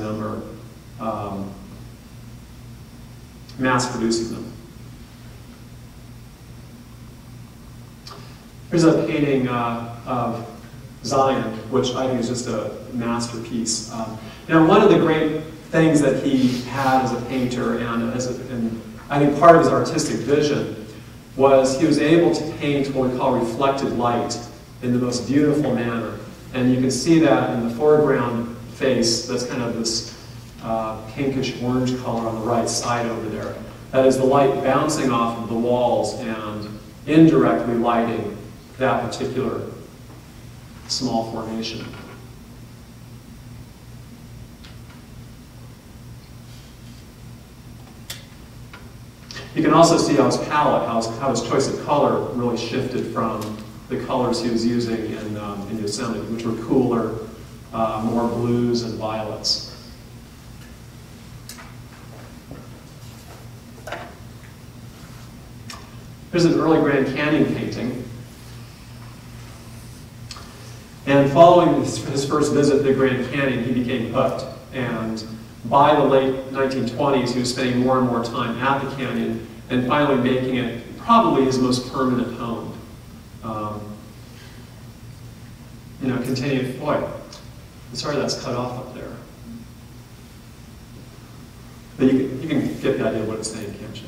them or mass producing them. Here's a painting of Zion, which I think is just a masterpiece. Now, one of the great things that he had as a painter, and I think part of his artistic vision, was he was able to paint what we call reflected light in the most beautiful manner. And you can see that in the foreground face. That's kind of this pinkish orange color on the right side over there. That is the light bouncing off of the walls and indirectly lighting that particular small formation. You can also see how his palette, how his choice of color really shifted from the colors he was using in Yosemite, which were cooler, more blues and violets. Here's an early Grand Canyon painting. And following his first visit to the Grand Canyon, he became hooked. And by the late 1920s, he was spending more and more time at the canyon and finally making it probably his most permanent home. Continued, boy, I'm sorry that's cut off up there. But you can get the idea of what it's saying, can't you?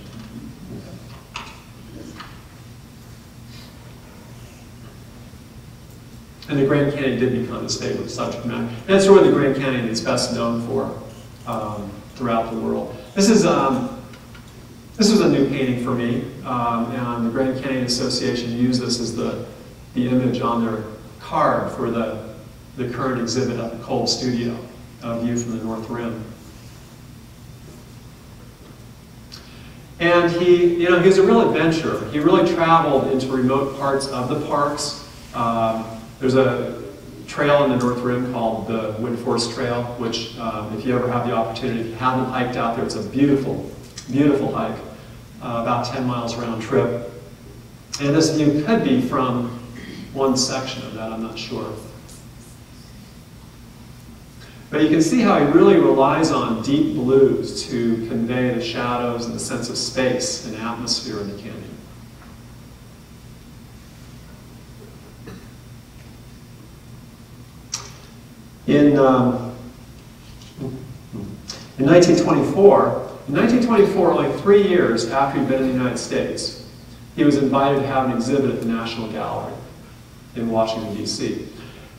And the Grand Canyon did become his favorite subject matter. And that's really the Grand Canyon is best known for throughout the world. This was a new painting for me, and the Grand Canyon Association used this as the image on their card for the current exhibit at the Cole Studio, a view from the North Rim. And he was a real adventurer. He really traveled into remote parts of the parks. There's a trail in the North Rim called the Widforss Trail, which if you ever have the opportunity, if you haven't hiked out there, it's a beautiful, beautiful hike, about 10 miles round trip. And this view could be from one section of that, I'm not sure. But you can see how he really relies on deep blues to convey the shadows and the sense of space and atmosphere in the canyon. In 1924, only 3 years after he'd been in the United States, he was invited to have an exhibit at the National Gallery in Washington, D.C.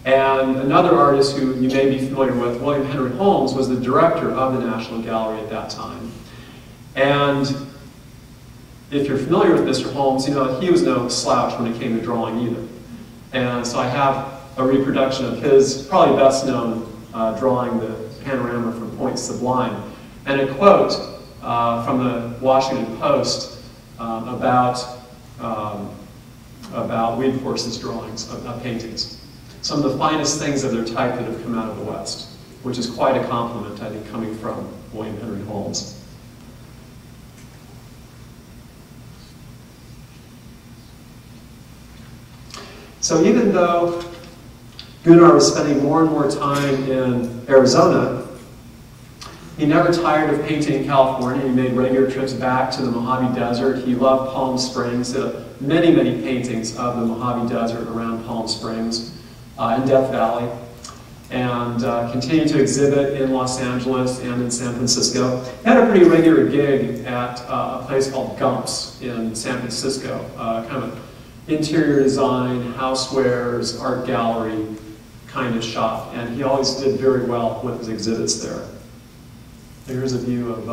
And another artist who you may be familiar with, William Henry Holmes, was the director of the National Gallery at that time. And if you're familiar with Mr. Holmes, you know that he was no slouch when it came to drawing either. And so I have a reproduction of his probably best known drawing, the panorama from Point Sublime, and a quote from the Washington Post about Widforss's drawings of paintings. Some of the finest things of their type that have come out of the West, which is quite a compliment, I think, coming from William Henry Holmes. So even though Gunnar was spending more and more time in Arizona, he never tired of painting in California. He made regular trips back to the Mojave Desert. He loved Palm Springs. Many, many paintings of the Mojave Desert around Palm Springs and Death Valley. And continued to exhibit in Los Angeles and in San Francisco. He had a pretty regular gig at a place called Gump's in San Francisco, kind of interior design, housewares, art gallery kind of shop. And he always did very well with his exhibits there. Here's a view of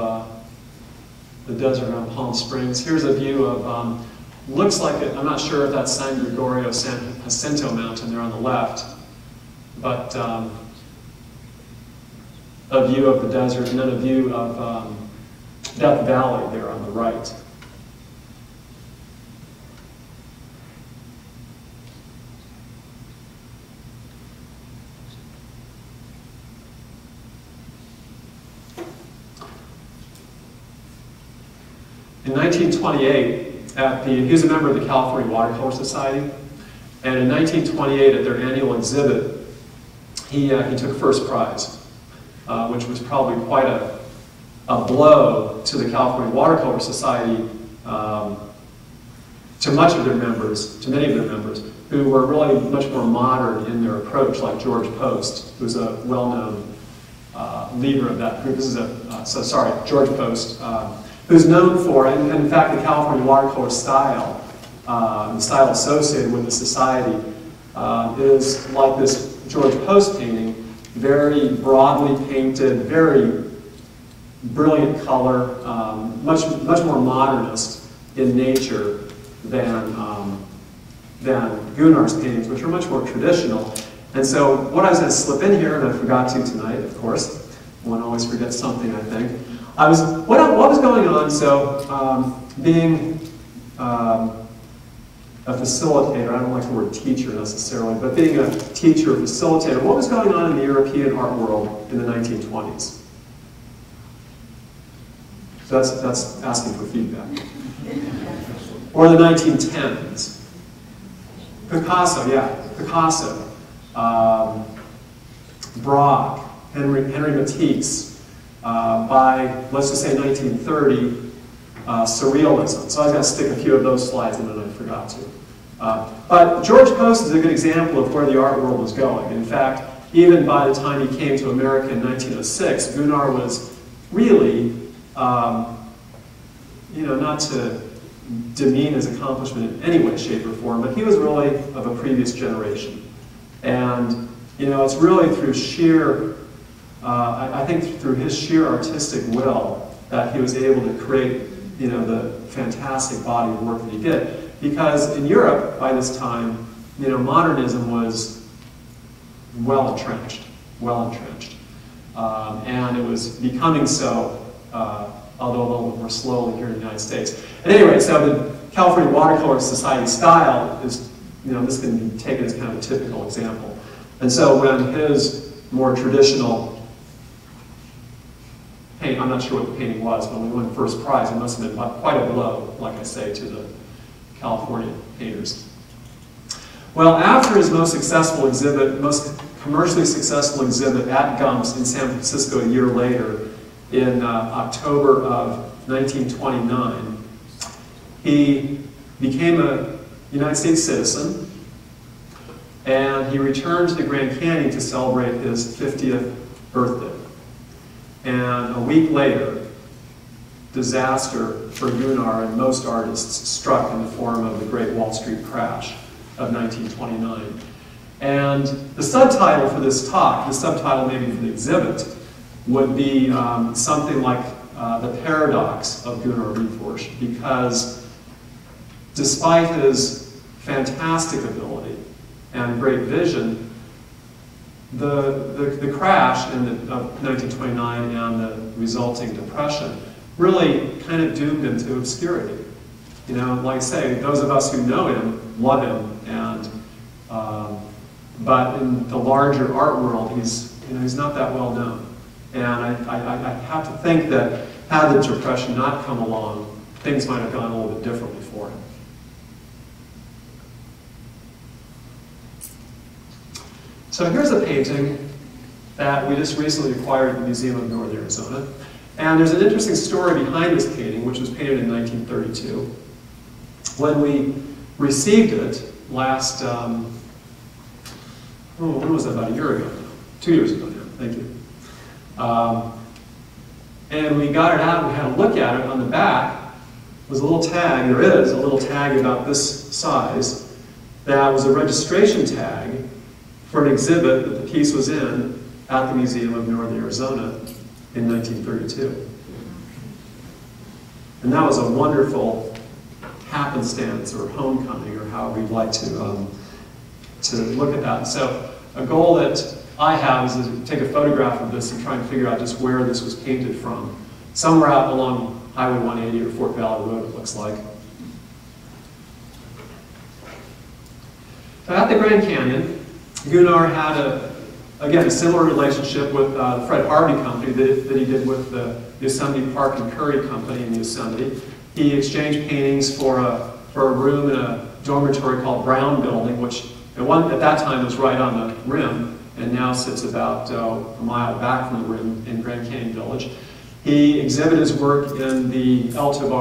the desert around Palm Springs. Here's a view of, looks like it, I'm not sure if that's San Gregorio San Jacinto Mountain there on the left, but a view of the desert, and then a view of Death Valley there on the right. In 1928, he was a member of the California Watercolor Society, and in 1928 at their annual exhibit, he took first prize. which was probably quite a blow to the California Watercolor Society, to much of their members, to many of their members, who were really much more modern in their approach, like George Post, who's a well-known leader of that group. This is George Post, who's known for, and in fact, the California watercolor style, the style associated with the society, is like this George Post painting, very broadly painted, very brilliant color, much more modernist in nature than Gunnar's paintings, which are much more traditional. And so what I was going to slip in here, and I forgot to tonight, of course. One always forgets something, I think. What was going on? So being a facilitator, I don't like the word teacher necessarily, but being a teacher, facilitator, what was going on in the European art world in the 1920s? So that's asking for feedback. Or the 1910s. Picasso, yeah, Picasso. Braque, Henry Matisse. By, let's just say 1930, Surrealism. So I was going to stick a few of those slides in and I forgot to. But George Post is a good example of where the art world was going. In fact, even by the time he came to America in 1906, Gunnar was really, not to demean his accomplishment in any way, shape, or form, but he was really of a previous generation. And, it's really through sheer, I think through his sheer artistic will that he was able to create, the fantastic body of work that he did. Because in Europe, by this time, modernism was well entrenched. And it was becoming so, although a little bit more slowly here in the United States. At any rate, so the California Watercolor Society style is, this can be taken as kind of a typical example. And so when his more traditional paint, I'm not sure what the painting was, but when we won first prize, it must have been quite a blow, like I say, to the California painters. Well, after his most successful exhibit, most commercially successful exhibit at Gumps in San Francisco a year later, in October of 1929, he became a United States citizen, and he returned to the Grand Canyon to celebrate his 50th birthday. And a week later, disaster for Gunnar and most artists struck in the form of the Great Wall Street Crash of 1929. And the subtitle for this talk, the subtitle maybe for the exhibit, would be something like the paradox of Gunnar Widforss, because despite his fantastic ability and great vision, the crash of 1929 and the resulting depression really kind of doomed him to obscurity. Like I say, those of us who know him love him, and but in the larger art world, he's not that well known. And I have to think that had the depression not come along, things might have gone a little bit differently for him. So here's a painting that we just recently acquired at the Museum of Northern Arizona. And there's an interesting story behind this painting, which was painted in 1932. When we received it last, when was that, about a year ago now? 2 years ago now, thank you. And we got it out and we had a look at it. On the back was a little tag, there is a little tag about this size, that was a registration tag for an exhibit that the piece was in at the Museum of Northern Arizona in 1932. And that was a wonderful happenstance or homecoming, or however you'd like to look at that. So a goal that I have is to take a photograph of this and try and figure out just where this was painted from. Somewhere out along Highway 180 or Fort Valley Road, it looks like. So at the Grand Canyon, Gunnar had again, a similar relationship with the Fred Harvey Company that he did with the Yosemite Park and Curry Company in Yosemite. He exchanged paintings for a room in a dormitory called Brown Building, which at that time was right on the rim, and now sits about a mile back from where we're in Grand Canyon Village. He exhibited his work in the El Tovar